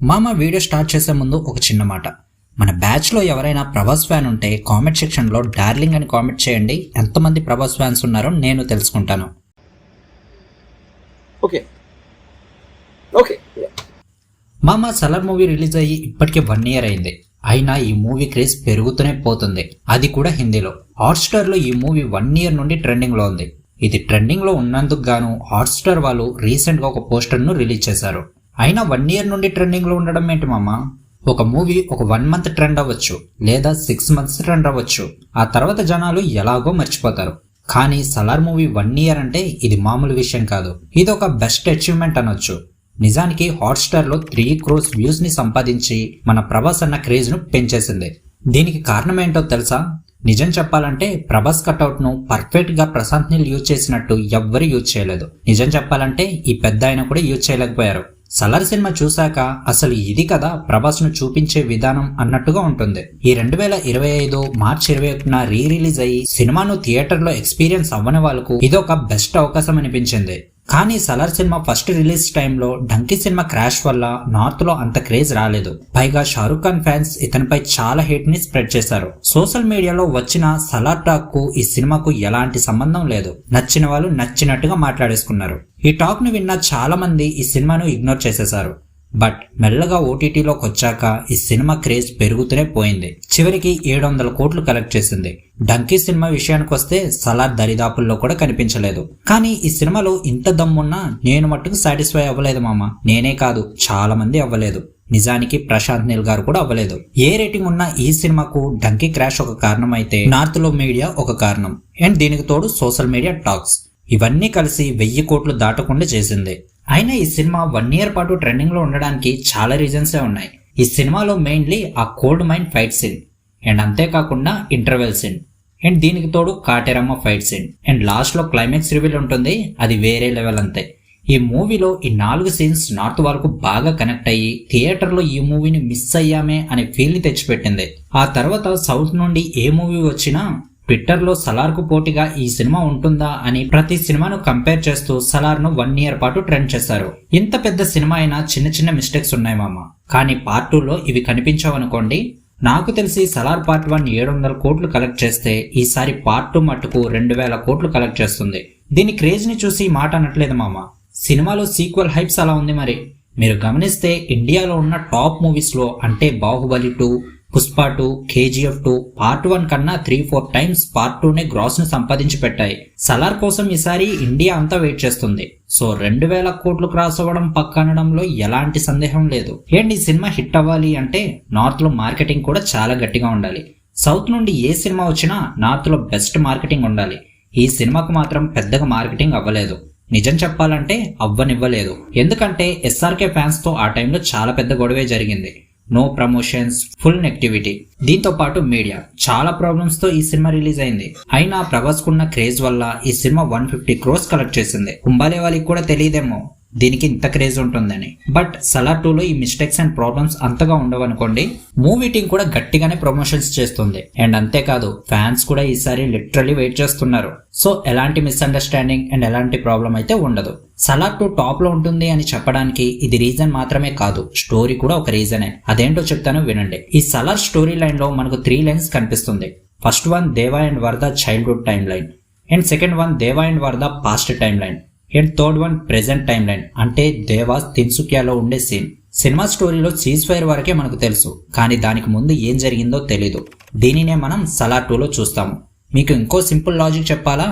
మామ video start చేసే ముందు ఒక చిన్న మాట. మన బ్యాచ్లో ఎవరైనా ప్రభాస్ ఫ్యాన్ ఉంటే కామెంట్ సెక్షన్లో డార్లింగ్ అని కామెంట్ చేయండి. ఎంతమంది ప్రభాస్ ఫ్యాన్స్ ఉన్నారో నేను తెలుసుకుంటాను. ఓకే ఓకే మామ సలార్ మూవీ రిలీజ్ అయ్యి ఇప్పటికే 1 year అయింది. అయినా ఈ మూవీ క్రేజ్ పెరుగుతూనే పోతుంది, అది కూడా హిందీలో. హాట్స్టార్ లో ఈ మూవీ 1 year నుండి ట్రెండింగ్ లో ఉంది. ఇది ట్రెండింగ్ లో ఉన్నందుకు గాను హాట్స్టార్ వాళ్ళు రీసెంట్ గా ఒక పోస్టర్ ను రిలీజ్ చేశారు. అయినా 1 year నుండి ట్రెండింగ్ లో ఉండడం ఏంటి మామ? ఒక మూవీ ఒక 1 month ట్రెండ్ అవ్వచ్చు, లేదా 6 months ట్రెండ్ అవ్వచ్చు. ఆ తర్వాత జనాలు ఎలాగో మర్చిపోతారు. కానీ సలార్ మూవీ 1 year అంటే ఇది మామూలు విషయం కాదు. ఇది ఒక బెస్ట్ అచీవ్మెంట్ అనొచ్చు. నిజానికి హాట్స్టార్ లో 3 crores వ్యూస్ ని సంపాదించి మన ప్రభాస్ అన్న క్రేజ్ ను పెంచేసింది. దీనికి కారణం ఏంటో తెలుసా? నిజం చెప్పాలంటే ప్రభాస్ కట్అవుట్ ను పర్ఫెక్ట్ గా ప్రశాంత్ నీల్ యూజ్ చేసినట్టు ఎవ్వరు యూజ్ చేయలేదు. నిజం చెప్పాలంటే ఈ పెద్ద ఆయన కూడా యూజ్ చేయలేకపోయారు. సలార్ సినిమా చూశాక అసలు ఇది కదా ప్రభాస్ ను చూపించే విధానం అన్నట్టుగా ఉంటుంది. ఈ 2025 మార్చి 21న రీ రిలీజ్ అయ్యి సినిమాను థియేటర్ లో ఎక్స్పీరియన్స్ అవ్వని వాళ్ళకు ఇది ఒక బెస్ట్ అవకాశం అనిపించింది. కానీ సలార్ సినిమా ఫస్ట్ రిలీజ్ టైంలో డంకీ సినిమా క్రాష్ వల్ల నార్త్ లో అంత క్రేజ్ రాలేదు. పైగా షారుఖ్ ఖాన్ ఫ్యాన్స్ ఇతనిపై చాలా హేట్ ని స్ప్రెడ్ చేశారు. సోషల్ మీడియాలో వచ్చిన సలార్ టాక్ కు ఈ సినిమాకు ఎలాంటి సంబంధం లేదు. నచ్చిన వాళ్ళు నచ్చినట్టుగా మాట్లాడేసుకున్నారు. ఈ టాక్ ను విన్న చాలా మంది ఈ సినిమాను ఇగ్నోర్ చేసేశారు. బట్ మెల్లగా ఓటీటీలోకి వచ్చాక ఈ సినిమా క్రేజ్ పెరుగుతూనే పోయింది. చివరికి 700 కోట్లు కలెక్ట్ చేసింది. డంకీ సినిమా విషయానికి వస్తే సలార్ దరిదాపుల్లో కూడా కనిపించలేదు. కానీ ఈ సినిమాలో ఇంత దమ్మున్నా నేను మట్టుకు సాటిస్ఫై అవ్వలేదు మామ. నేనే కాదు, చాలా మంది అవ్వలేదు. నిజానికి ప్రశాంత్ నీల్ గారు కూడా అవ్వలేదు. ఏ రేటింగ్ ఉన్న ఈ సినిమాకు డంకీ క్రాష్ ఒక కారణం అయితే నార్త్ లో మీడియా ఒక కారణం. అండ్ దీనికి తోడు సోషల్ మీడియా టాక్స్, ఇవన్నీ కలిసి 1000 కోట్లు దాటకుండా చేసింది. అయినా ఈ సినిమా 1 year పాటు ట్రెండింగ్ లో ఉండడానికి చాలా రీజన్సే ఉన్నాయి. ఈ సినిమాలో మెయిన్లీ ఆ cold mine fight scene, and అంతేకాకుండా ఇంటర్వెల్ సీన్, అండ్ దీనికి తోడు Kateramma fight scene, and last లో క్లైమాక్స్ రివీల్ ఉంటుంది. అది వేరే లెవెల్ అంతే. ఈ మూవీలో ఈ 4 సీన్స్ నార్త్ వరకు బాగా కనెక్ట్ అయ్యి థియేటర్ లో ఈ మూవీని మిస్ అయ్యామే అనే ఫీల్ ని తెచ్చిపెట్టింది. ఆ తర్వాత సౌత్ నుండి ఏ మూవీ వచ్చినా ట్విట్టర్ లో సలార్ కు పోటీగా ఈ సినిమా ఉంటుందా అని ప్రతి సినిమాను కంపేర్ చేస్తూ సలార్ ను 1 year పాటు ట్రెండ్ చేశారు. ఇంత పెద్ద సినిమా అయినా చిన్న చిన్న మిస్టేక్స్ ఉన్నాయి మామ. కానీ పార్ట్ 2లో ఇవి కనిపించవనుకోండి. నాకు తెలిసి సలార్ పార్ట్ 1 700 కోట్లు కలెక్ట్ చేస్తే ఈసారి పార్ట్ 2 మట్టుకు 2000 కోట్లు కలెక్ట్ చేస్తుంది. దీని క్రేజ్ ని చూసి మాట అనట్లేదు మామ. సినిమాలో సీక్వెల్ హైప్స్ అలా ఉంది. మరి మీరు గమనిస్తే ఇండియాలో ఉన్న టాప్ మూవీస్ లో అంటే బాహుబలి 2, పుష్ప 2, KGF 2 పార్ట్ 1 కన్నా 3-4 times పార్ట్ 2 నే గ్రాస్ ను సంపాదించి పెట్టాయి. సలార్ కోసం ఈసారి ఇండియా అంతా వెయిట్ చేస్తుంది. సో 2000 కోట్లు క్రాస్ అవ్వడం పక్కనడంలో ఎలాంటి సందేహం లేదు. ఏంటి, ఈ సినిమా హిట్ అవ్వాలి అంటే నార్త్ లో మార్కెటింగ్ కూడా చాలా గట్టిగా ఉండాలి. సౌత్ నుండి ఏ సినిమా వచ్చినా నార్త్ లో బెస్ట్ మార్కెటింగ్ ఉండాలి. ఈ సినిమాకు మాత్రం పెద్దగా మార్కెటింగ్ అవ్వలేదు. నిజం చెప్పాలంటే అవ్వనివ్వలేదు. ఎందుకంటే SRK ఫ్యాన్స్ తో ఆ టైంలో చాలా పెద్ద గొడవే జరిగింది. No promotions, full negativity. దీంతో పాటు మీడియా చాలా ప్రాబ్లమ్స్ తో ఈ సినిమా రిలీజ్ అయింది. అయినా ప్రభాస్ కున్న క్రేజ్ వల్ల ఈ సినిమా 150 crores కలెక్ట్ చేసింది. కుంభాలే వాళ్ళకి కూడా తెలియదేమో దీనికి ఇంత క్రేజ్ ఉంటుందని. బట్ సలార్ 2లో ఈ మిస్టేక్స్ అండ్ ప్రాబ్లమ్స్ అంతగా ఉండవనుకోండి. మూవీ టీం కూడా గట్టిగానే ప్రమోషన్స్ చేస్తుంది. అండ్ అంతేకాదు ఫ్యాన్స్ కూడా ఈసారి లిటరల్లీ వెయిట్ చేస్తున్నారు. సో ఎలాంటి మిస్అండర్స్టాండింగ్ అండ్ ఎలాంటి ప్రాబ్లం అయితే ఉండదు. సలార్ 2 టాప్ లో ఉంటుంది అని చెప్పడానికి ఇది రీజన్ మాత్రమే కాదు, స్టోరీ కూడా ఒక రీజనే. అదేంటో చెప్తాను వినండి. ఈ సలార్ స్టోరీ లైన్ లో మనకు 3 lines కనిపిస్తుంది. ఫస్ట్ వన్ దేవా అండ్ వరద childhood time line, and second one Deva and వరద past time line, and third one present time line అంటే దేవా తిన్సుకియాలో ఉండే సీన్. సినిమా స్టోరీలో సీజ్ ఫైర్ వరకే మనకు తెలుసు, కానీ దానికి ముందు ఏం జరిగిందో తెలీదు. దీనినే మనం సలార్ 2లో చూస్తాము. మీకు ఇంకో సింపుల్ లాజిక్ చెప్పాలా?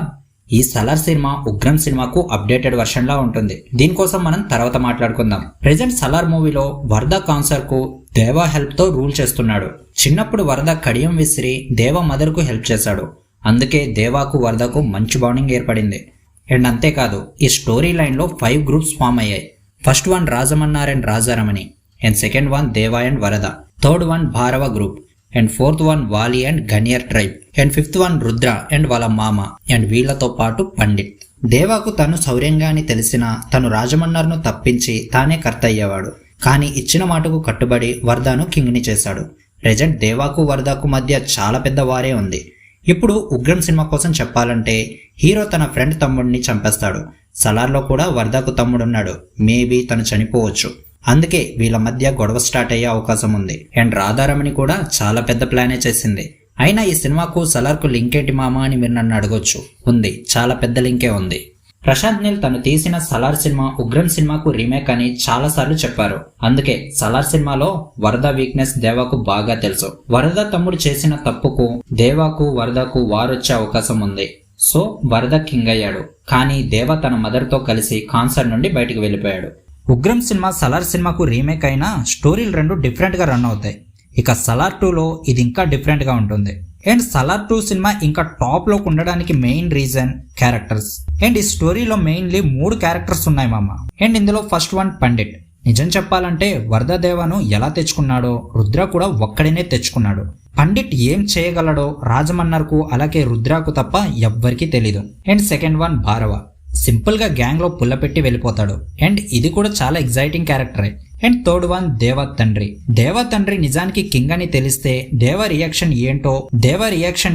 ఈ సలార్ సినిమా ఉగ్రం సినిమాకు అప్డేటెడ్ వర్షన్ లా ఉంటుంది. దీనికోసం మనం తర్వాత మాట్లాడుకుందాం. ప్రెజెంట్ సలార్ మూవీలో వరద కాన్సర్ కు దేవా హెల్ప్ తో రూల్ చేస్తున్నాడు. చిన్నప్పుడు వరద కడియం విసిరి దేవా మదర్ కు హెల్ప్ చేశాడు. అందుకే దేవాకు వరదకు మంచి బాండింగ్ ఏర్పడింది. అండ్ అంతేకాదు ఈ స్టోరీ లైన్ లో 5 groups ఫామ్ అయ్యాయి. First one Rajamannar and Rajaramani, and second one Deva and Varada, third one Bharava group, and fourth one Vaali and Ghaniyar tribe, and fifth one Rudra and వాళ్ళ మామ, అండ్ వీళ్లతో పాటు పండిత్. దేవాకు తను శౌర్యంగా అని తెలిసినా తను రాజమన్నార్ను తప్పించి తానే కర్త అయ్యేవాడు. కానీ ఇచ్చిన మాటకు కట్టుబడి వరదను కింగ్ ని చేశాడు. ప్రెజెంట్ దేవాకు వరదకు మధ్య చాలా పెద్ద వారే ఉంది. ఇప్పుడు ఉగ్రం సినిమా కోసం చెప్పాలంటే హీరో తన ఫ్రెండ్ తమ్ముడిని చంపేస్తాడు. సలార్లో కూడా వరదకు తమ్ముడున్నాడు. మేబీ తను చనిపోవచ్చు. అందుకే వీళ్ళ మధ్య గొడవ స్టార్ట్ అయ్యే అవకాశం ఉంది. అండ్ రాధారమణి కూడా చాలా పెద్ద ప్లానే చేసింది. అయినా ఈ సినిమాకు సలార్కు లింక్ ఏంటి మామ అని మీరు నన్ను అడగొచ్చు. ఉంది, చాలా పెద్ద లింకే ఉంది. ప్రశాంత్ నీల్ తను తీసిన సలార్ సినిమా ఉగ్రం సినిమాకు రీమేక్ అని చాలా సార్లు చెప్పారు. అందుకే సలార్ సినిమాలో వరద వీక్నెస్ దేవాకు బాగా తెలుసు. వరద తమ్ముడు చేసిన తప్పుకు దేవాకు వరదకు వారొచ్చే అవకాశం ఉంది. సో వరద కింగ్ అయ్యాడు. కానీ దేవ తన మదర్ తో కలిసి కాన్సర్ట్ నుండి బయటకు వెళ్ళిపోయాడు. ఉగ్రం సినిమా సలార్ సినిమాకు రీమేక్ అయినా స్టోరీలు రెండు డిఫరెంట్ గా రన్ అవుతాయి. ఇక సలార్ 2లో ఇది ఇంకా డిఫరెంట్ గా ఉంటుంది. అండ్ సలార్ 2 సినిమా ఇంకా టాప్ లోకి ఉండడానికి మెయిన్ రీజన్ క్యారెక్టర్స్. అండ్ ఈ స్టోరీలో మెయిన్లీ 3 క్యారెక్టర్స్ ఉన్నాయి మామ. అండ్ ఇందులో ఫస్ట్ వన్ పండిట్. నిజం చెప్పాలంటే వరదదేవను ఎలా తెచ్చుకున్నాడో రుద్ర కూడా ఒక్కడినే తెచ్చుకున్నాడు. పండిట్ ఏం చేయగలడో రాజమన్నర్కు అలాగే రుద్రకు తప్ప ఎవ్వరికీ తెలీదు. And second one Bharava. Simple గా గ్యాంగ్ లో పుల్లపెట్టి వెళ్ళిపోతాడు. అండ్ ఇది కూడా చాలా ఎగ్జైటింగ్ క్యారెక్టరే. అండ్ థర్డ్ వన్ దేవ తండ్రి నిజానికి కింగ్ అని తెలిస్తే దేవ రియాక్షన్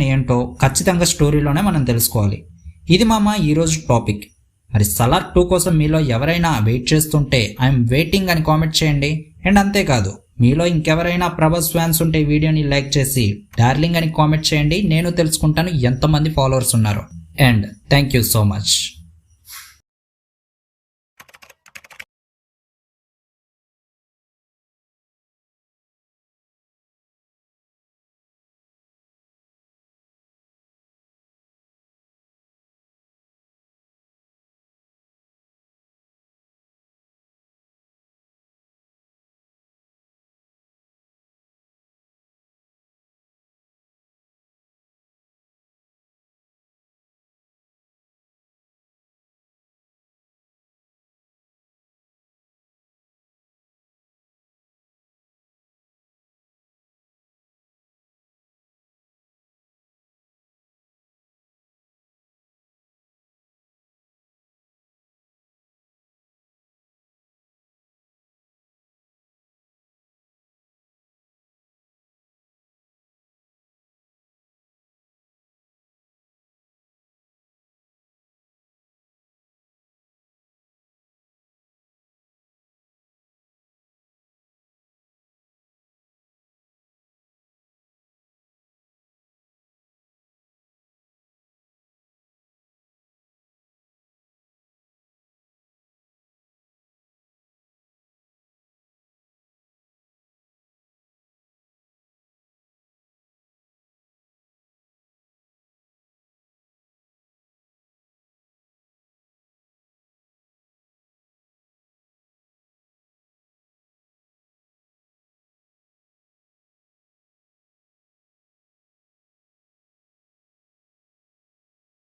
ఏంటో ఖచ్చితంగా స్టోరీలోనే మనం తెలుసుకోవాలి. ఇది మామ ఈరోజు టాపిక్. మరి సలార్ 2 కోసం మీలో ఎవరైనా వెయిట్ చేస్తుంటే ఐఎమ్ వెయిటింగ్ అని కామెంట్ చేయండి. అండ్ అంతేకాదు మీలో ఇంకెవరైనా ప్రభాస్ ఫ్యాన్స్ ఉంటే వీడియోని లైక్ చేసి డార్లింగ్ అని కామెంట్ చేయండి. నేను తెలుసుకుంటాను ఎంతమంది ఫాలోవర్స్ ఉన్నారు. And thank you so much.